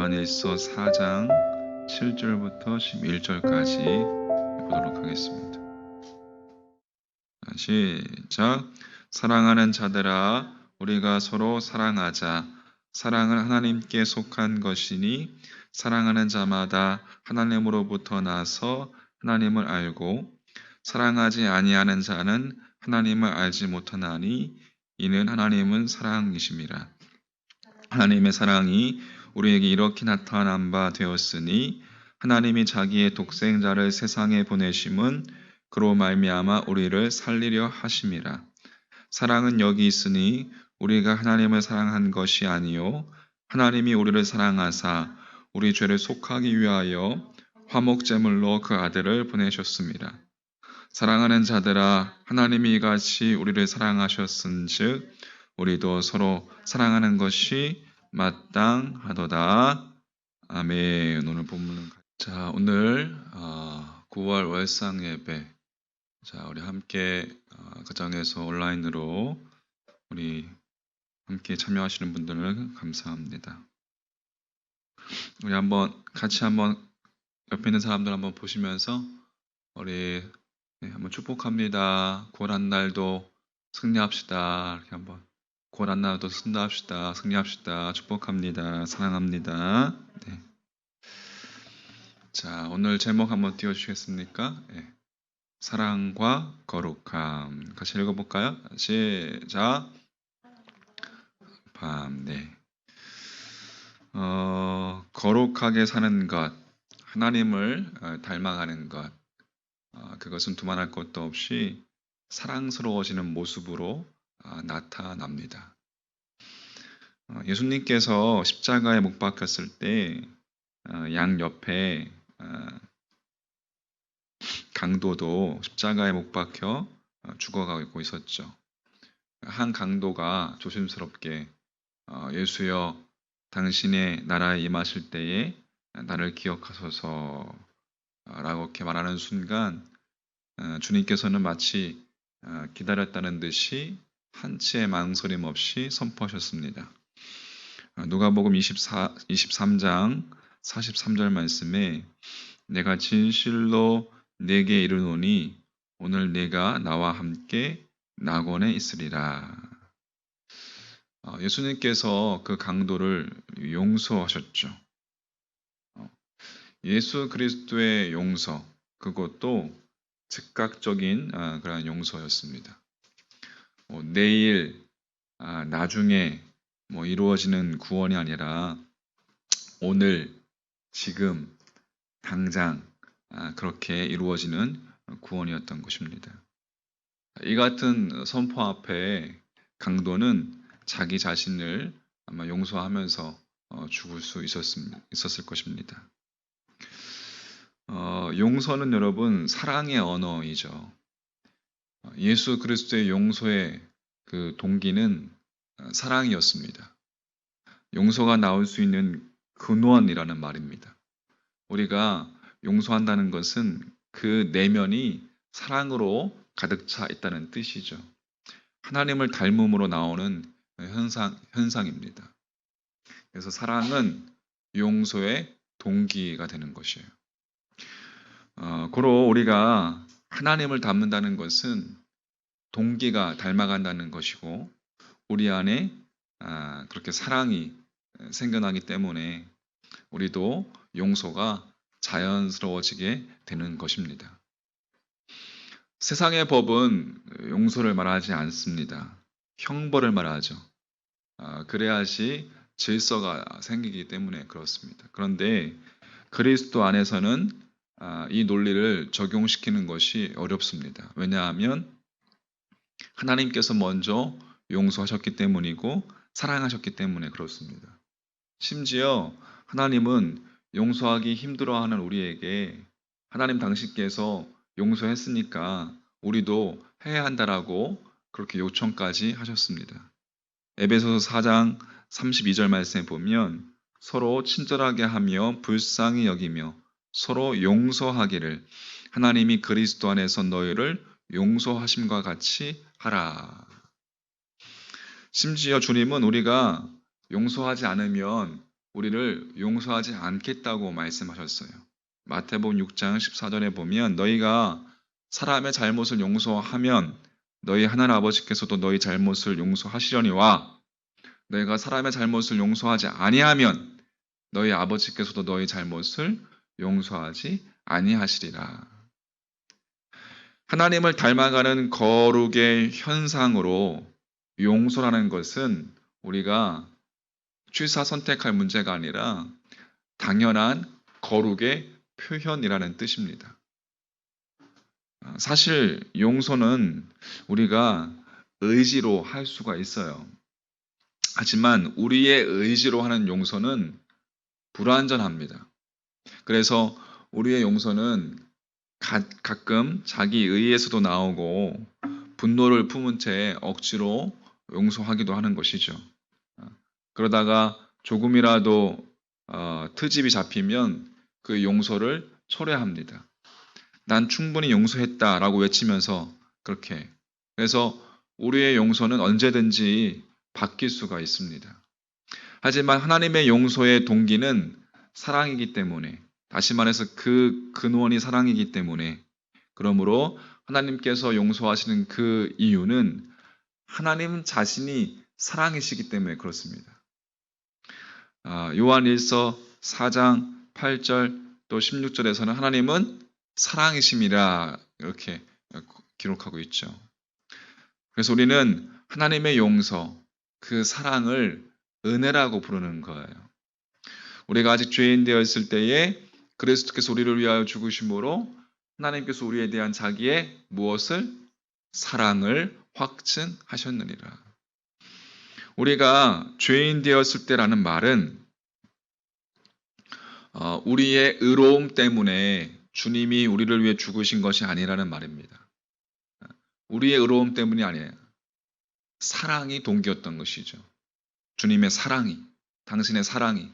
요한일서 4장 7절부터 11절까지 보도록 하겠습니다. 시작. 사랑하는 자들아, 우리가 서로 사랑하자. 사랑은 하나님께 속한 것이니 사랑하는 자마다 하나님으로부터 나서 하나님을 알고 사랑하지 아니하는 자는 하나님을 알지 못하나니 이는 하나님은 사랑이심이라. 하나님의 사랑이 우리에게 이렇게 나타난 바 되었으니 하나님이 자기의 독생자를 세상에 보내심은 그로 말미암아 우리를 살리려 하심이라. 사랑은 여기 있으니 우리가 하나님을 사랑한 것이 아니요 하나님이 우리를 사랑하사 우리 죄를 속하기 위하여 화목제물로 그 아들을 보내셨습니다. 사랑하는 자들아, 하나님이 이같이 우리를 사랑하셨은즉 우리도 서로 사랑하는 것이 마땅하도다. 아멘. 오늘 본문은 오늘 9월 월상 예배. 우리 함께 가정에서 온라인으로 우리 함께 참여하시는 분들을 감사합니다. 우리 같이 옆에 있는 사람들 한번 보시면서 우리 한번 축복합니다. 고난 날도 승리합시다. 이렇게 한번 고난 날도 승리합시다. 승리합시다. 축복합니다. 사랑합니다. 네. 오늘 제목 한번 띄워주시겠습니까? 네. 사랑과 거룩함. 같이 읽어볼까요? 시작. 네. 거룩하게 사는 것, 하나님을 닮아가는 것, 그것은 두말할 것도 없이 사랑스러워지는 모습으로 나타납니다. 예수님께서 십자가에 못 박혔을 때 양옆에 강도도 십자가에 못 박혀 죽어가고 있었죠. 한 강도가 조심스럽게 예수여 당신의 나라에 임하실 때에 나를 기억하소서 라고 이렇게 말하는 순간 주님께서는 마치 기다렸다는 듯이 한치의 망설임 없이 선포하셨습니다. 누가복음 23장 43절 말씀에 내가 진실로 네게 이르노니 오늘 네가 나와 함께 낙원에 있으리라. 예수님께서 그 강도를 용서하셨죠. 예수 그리스도의 용서, 그것도 즉각적인 그런 용서였습니다. 내일, 나중에 이루어지는 구원이 아니라 오늘, 지금, 당장 그렇게 이루어지는 구원이었던 것입니다. 이 같은 선포 앞에 강도는 자기 자신을 아마 용서하면서 죽을 수 있었을 것입니다. 용서는 여러분 사랑의 언어이죠. 예수 그리스도의 용서의 그 동기는 사랑이었습니다. 용서가 나올 수 있는 근원이라는 말입니다. 우리가 용서한다는 것은 그 내면이 사랑으로 가득 차 있다는 뜻이죠. 하나님을 닮음으로 나오는 현상입니다. 그래서 사랑은 용서의 동기가 되는 것이에요. 고로 우리가 하나님을 닮는다는 것은 동기가 닮아간다는 것이고 우리 안에 그렇게 사랑이 생겨나기 때문에 우리도 용서가 자연스러워지게 되는 것입니다. 세상의 법은 용서를 말하지 않습니다. 형벌을 말하죠. 그래야지 질서가 생기기 때문에 그렇습니다. 그런데 그리스도 안에서는 이 논리를 적용시키는 것이 어렵습니다. 왜냐하면 하나님께서 먼저 용서하셨기 때문이고 사랑하셨기 때문에 그렇습니다. 심지어 하나님은 용서하기 힘들어하는 우리에게 하나님 당신께서 용서했으니까 우리도 해야 한다라고 그렇게 요청까지 하셨습니다. 에베소서 4장 32절 말씀에 보면 서로 친절하게 하며 불쌍히 여기며 서로 용서하기를 하나님이 그리스도 안에서 너희를 용서하심과 같이 하라. 심지어 주님은 우리가 용서하지 않으면 우리를 용서하지 않겠다고 말씀하셨어요. 마태복음 6장 14절에 보면 너희가 사람의 잘못을 용서하면 너희 하나님 아버지께서도 너희 잘못을 용서하시려니와 너희가 사람의 잘못을 용서하지 아니하면 너희 아버지께서도 너희 잘못을 용서하지 아니하시리라. 하나님을 닮아가는 거룩의 현상으로 용서라는 것은 우리가 취사 선택할 문제가 아니라 당연한 거룩의 표현이라는 뜻입니다. 사실 용서는 우리가 의지로 할 수가 있어요. 하지만 우리의 의지로 하는 용서는 불완전합니다. 그래서 우리의 용서는 가끔 자기 의에서도 나오고 분노를 품은 채 억지로 용서하기도 하는 것이죠. 그러다가 조금이라도 트집이 잡히면 그 용서를 철회합니다. 난 충분히 용서했다라고 외치면서 그렇게. 그래서 우리의 용서는 언제든지 바뀔 수가 있습니다. 하지만 하나님의 용서의 동기는 사랑이기 때문에, 다시 말해서 그 근원이 사랑이기 때문에, 그러므로 하나님께서 용서하시는 그 이유는 하나님 자신이 사랑이시기 때문에 그렇습니다. 요한일서 4장 8절 또 16절에서는 하나님은 사랑이심이라 이렇게 기록하고 있죠. 그래서 우리는 하나님의 용서, 그 사랑을 은혜라고 부르는 거예요. 우리가 아직 죄인 되었을 때에 그리스도께서 우리를 위하여 죽으심으로 하나님께서 우리에 대한 자기의 무엇을? 사랑을 확증하셨느니라. 우리가 죄인 되었을 때라는 말은 우리의 의로움 때문에 주님이 우리를 위해 죽으신 것이 아니라는 말입니다. 우리의 의로움 때문이 아니에요. 사랑이 동기였던 것이죠. 주님의 사랑이, 당신의 사랑이.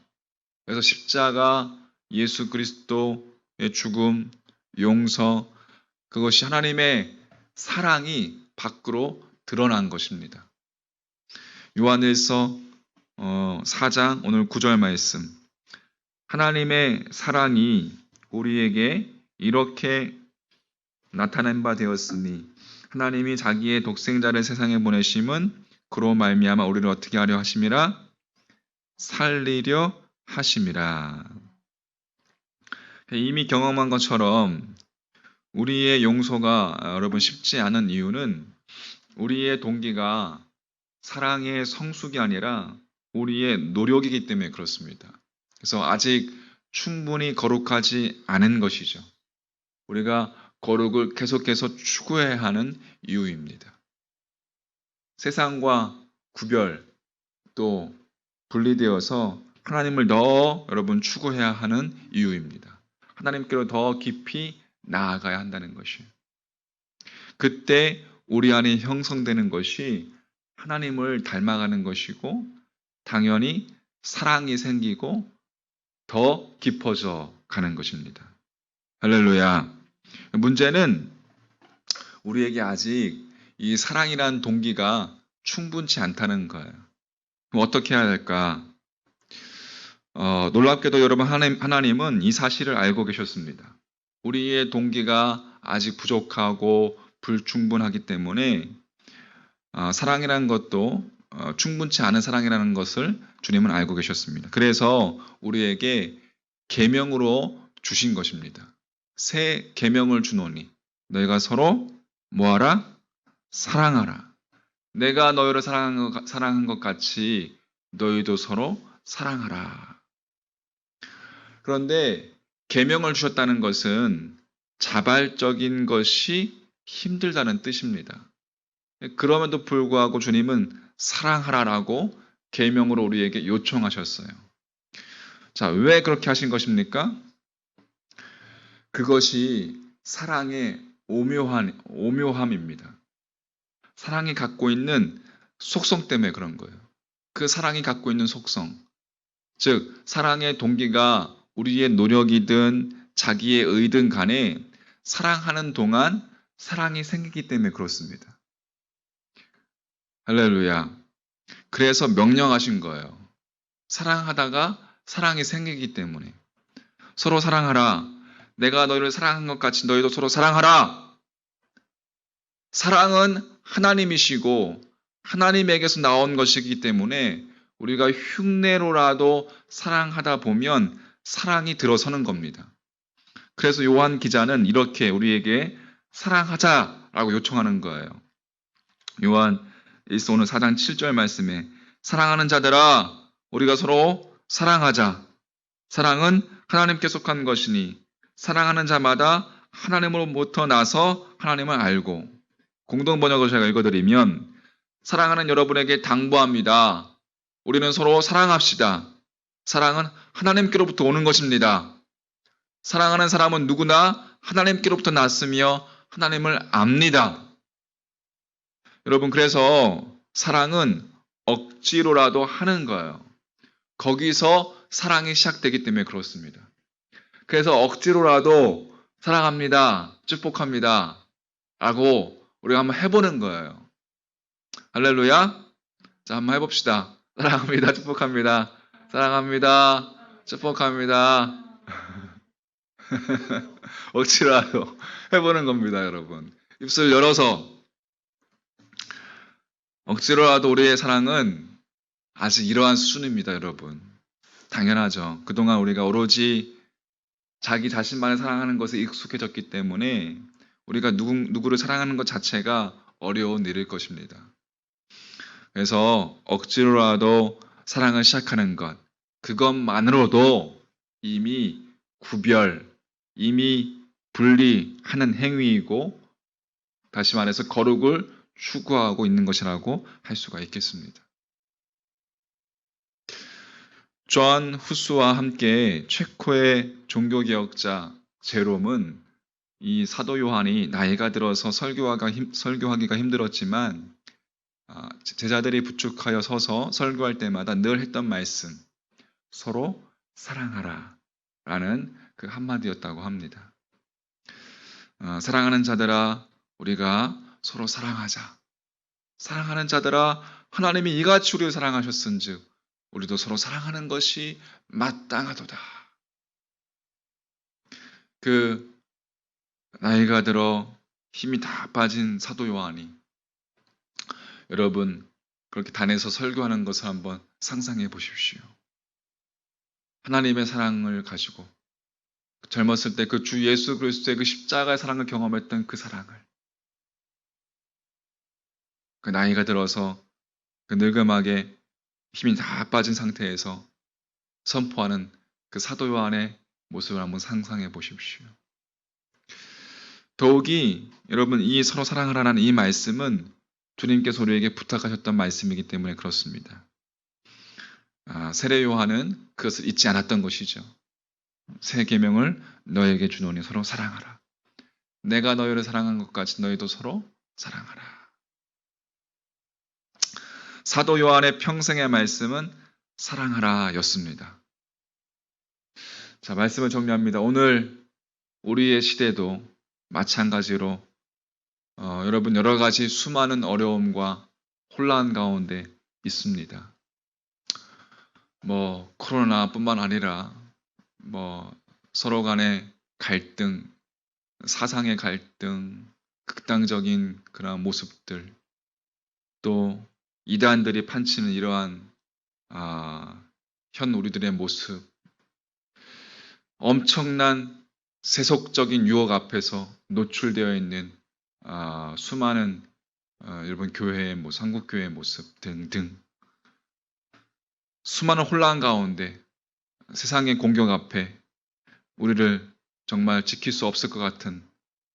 그래서 십자가, 예수 그리스도의 죽음, 용서, 그것이 하나님의 사랑이 밖으로 드러난 것입니다. 요한일서 4장 오늘 9절 말씀. 하나님의 사랑이 우리에게 이렇게 나타낸 바 되었으니 하나님이 자기의 독생자를 세상에 보내심은 그로 말미암아 우리를 어떻게 하려 하심이라? 살리려 하심이라. 이미 경험한 것처럼 우리의 용서가 여러분 쉽지 않은 이유는 우리의 동기가 사랑의 성숙이 아니라 우리의 노력이기 때문에 그렇습니다. 그래서 아직 충분히 거룩하지 않은 것이죠. 우리가 거룩을 계속해서 추구해야 하는 이유입니다. 세상과 구별 또 분리되어서 하나님을 더 여러분 추구해야 하는 이유입니다. 하나님께로 더 깊이 나아가야 한다는 것이에요. 그때 우리 안에 형성되는 것이 하나님을 닮아가는 것이고 당연히 사랑이 생기고 더 깊어져 가는 것입니다. 할렐루야. 문제는 우리에게 아직 이 사랑이라는 동기가 충분치 않다는 거예요. 그럼 어떻게 해야 될까? 놀랍게도 여러분 하나님은 이 사실을 알고 계셨습니다. 우리의 동기가 아직 부족하고 불충분하기 때문에 사랑이라는 것도 충분치 않은 사랑이라는 것을 주님은 알고 계셨습니다. 그래서 우리에게 계명으로 주신 것입니다. 새 계명을 주노니 너희가 서로 뭐하라? 사랑하라. 내가 너희를 사랑한 것 같이 너희도 서로 사랑하라. 그런데 계명을 주셨다는 것은 자발적인 것이 힘들다는 뜻입니다. 그럼에도 불구하고 주님은 사랑하라라고 계명으로 우리에게 요청하셨어요. 자, 왜 그렇게 하신 것입니까? 그것이 사랑의 오묘함입니다. 사랑이 갖고 있는 속성 때문에 그런 거예요. 그 사랑이 갖고 있는 속성. 즉, 사랑의 동기가 우리의 노력이든 자기의 의든 간에 사랑하는 동안 사랑이 생기기 때문에 그렇습니다. 할렐루야. 그래서 명령하신 거예요. 사랑하다가 사랑이 생기기 때문에. 서로 사랑하라. 내가 너희를 사랑한 것 같이 너희도 서로 사랑하라. 사랑은 하나님이시고 하나님에게서 나온 것이기 때문에 우리가 흉내로라도 사랑하다 보면 사랑이 들어서는 겁니다. 그래서 요한 기자는 이렇게 우리에게 사랑하자라고 요청하는 거예요. 요한 1서 오늘 4장 7절 말씀에 사랑하는 자들아 우리가 서로 사랑하자. 사랑은 하나님께 속한 것이니 사랑하는 자마다 하나님으로부터 나서 하나님을 알고 공동 번역을 제가 읽어드리면 사랑하는 여러분에게 당부합니다. 우리는 서로 사랑합시다. 사랑은 하나님께로부터 오는 것입니다. 사랑하는 사람은 누구나 하나님께로부터 났으며 하나님을 압니다. 여러분 그래서 사랑은 억지로라도 하는 거예요. 거기서 사랑이 시작되기 때문에 그렇습니다. 그래서 억지로라도 사랑합니다. 축복합니다. 라고 우리가 한번 해보는 거예요. 할렐루야. 자, 한번 해봅시다. 사랑합니다. 축복합니다. 사랑합니다. 축복합니다. 억지로라도 해보는 겁니다, 여러분. 입술 열어서 억지로라도 우리의 사랑은 아직 이러한 수준입니다, 여러분. 당연하죠. 그동안 우리가 오로지 자기 자신만을 사랑하는 것에 익숙해졌기 때문에 우리가 누구를 사랑하는 것 자체가 어려운 일일 것입니다. 그래서 억지로라도 사랑을 시작하는 것, 그것만으로도 이미 이미 분리하는 행위이고, 다시 말해서 거룩을 추구하고 있는 것이라고 할 수가 있겠습니다. 존 후스와 함께 체코의 종교개혁자 제롬은 이 사도 요한이 나이가 들어서 설교하기가 힘들었지만 제자들이 부축하여 서서 설교할 때마다 늘 했던 말씀, 서로 사랑하라 라는 그 한마디였다고 합니다. 사랑하는 자들아 우리가 서로 사랑하자. 사랑하는 자들아 하나님이 이같이 우리를 사랑하셨은즉 우리도 서로 사랑하는 것이 마땅하도다. 그 나이가 들어 힘이 다 빠진 사도 요한이 여러분 그렇게 단에서 설교하는 것을 한번 상상해 보십시오. 하나님의 사랑을 가지고 젊었을 때 그 주 예수 그리스도의 그 십자가의 사랑을 경험했던 그 사랑을 그 나이가 들어서 그 늙음하게 힘이 다 빠진 상태에서 선포하는 그 사도 요한의 모습을 한번 상상해 보십시오. 더욱이 여러분 이 서로 사랑하라는 이 말씀은 주님께서 우리에게 부탁하셨던 말씀이기 때문에 그렇습니다. 세례 요한은 그것을 잊지 않았던 것이죠. 새 계명을 너에게 주노니 서로 사랑하라. 내가 너희를 사랑한 것 같이 너희도 서로 사랑하라. 사도 요한의 평생의 말씀은 사랑하라 였습니다. 자, 말씀을 정리합니다. 오늘 우리의 시대도 마찬가지로 여러분 여러 가지 수많은 어려움과 혼란 가운데 있습니다. 코로나뿐만 아니라 서로 간의 갈등, 사상의 갈등, 극단적인 그런 모습들, 또 이단들이 판치는 이러한 현 우리들의 모습, 엄청난 세속적인 유혹 앞에서 노출되어 있는 수많은 여러분 교회의 한국교회의 모습 등등 수많은 혼란 가운데 세상의 공격 앞에 우리를 정말 지킬 수 없을 것 같은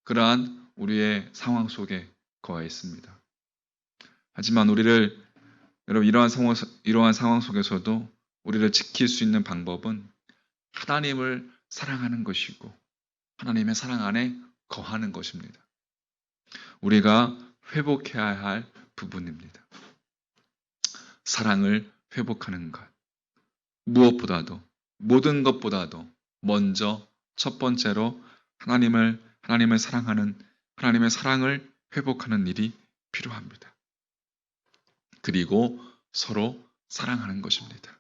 그러한 우리의 상황 속에 거해 있습니다. 하지만 우리를 여러분 이러한 상황 속에서도 우리를 지킬 수 있는 방법은 하나님을 사랑하는 것이고 하나님의 사랑 안에 거하는 것입니다. 우리가 회복해야 할 부분입니다. 사랑을 회복하는 것. 무엇보다도 모든 것보다도 먼저 첫 번째로 하나님을 사랑하는 하나님의 사랑을 회복하는 일이 필요합니다. 그리고 서로 사랑하는 것입니다.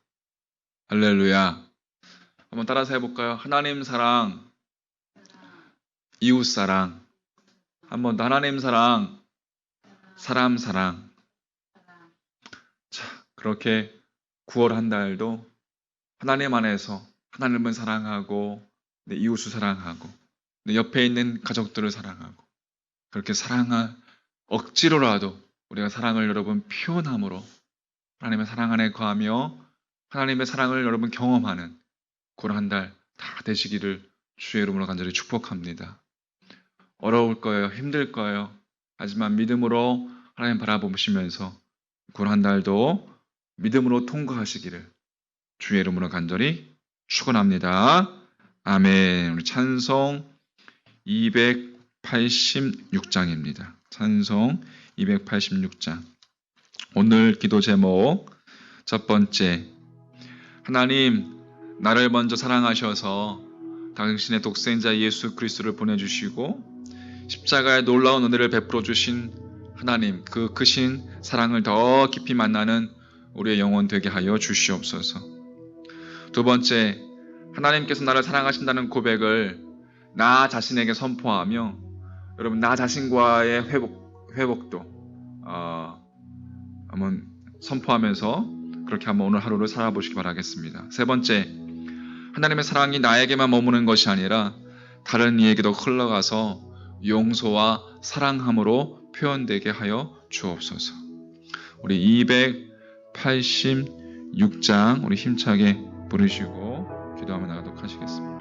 할렐루야. 한번 따라서 해볼까요? 하나님 사랑, 이웃 사랑. 한번 더 하나님 사랑, 사람 사랑. 자, 그렇게 9월 한 달도 하나님 안에서 하나님을 사랑하고 내 이웃을 사랑하고 내 옆에 있는 가족들을 사랑하고 그렇게 사랑할 억지로라도 우리가 사랑을 여러분 표현함으로 하나님의 사랑 안에 거하며 하나님의 사랑을 여러분 경험하는 9월 한 달 다 되시기를 주의 이름으로 간절히 축복합니다. 어려울 거예요. 힘들 거예요. 하지만 믿음으로 하나님 바라보시면서 9월 한 달도 믿음으로 통과하시기를 주의 이름으로 간절히 축원합니다. 아멘. 우리 찬송 286장입니다. 찬송 286장. 오늘 기도 제목 첫 번째, 하나님 나를 먼저 사랑하셔서 당신의 독생자 예수 그리스도를 보내주시고 십자가의 놀라운 은혜를 베풀어 주신 하나님, 그 크신 사랑을 더 깊이 만나는 우리의 영혼 되게 하여 주시옵소서. 두 번째, 하나님께서 나를 사랑하신다는 고백을 나 자신에게 선포하며 여러분 나 자신과의 회복도 한번 선포하면서 그렇게 한번 오늘 하루를 살아보시기 바라겠습니다. 세 번째, 하나님의 사랑이 나에게만 머무는 것이 아니라 다른 이에게도 흘러가서 용서와 사랑함으로 표현되게 하여 주옵소서. 우리 286장 우리 힘차게 부르시고 기도하며 나가도록 하시겠습니다.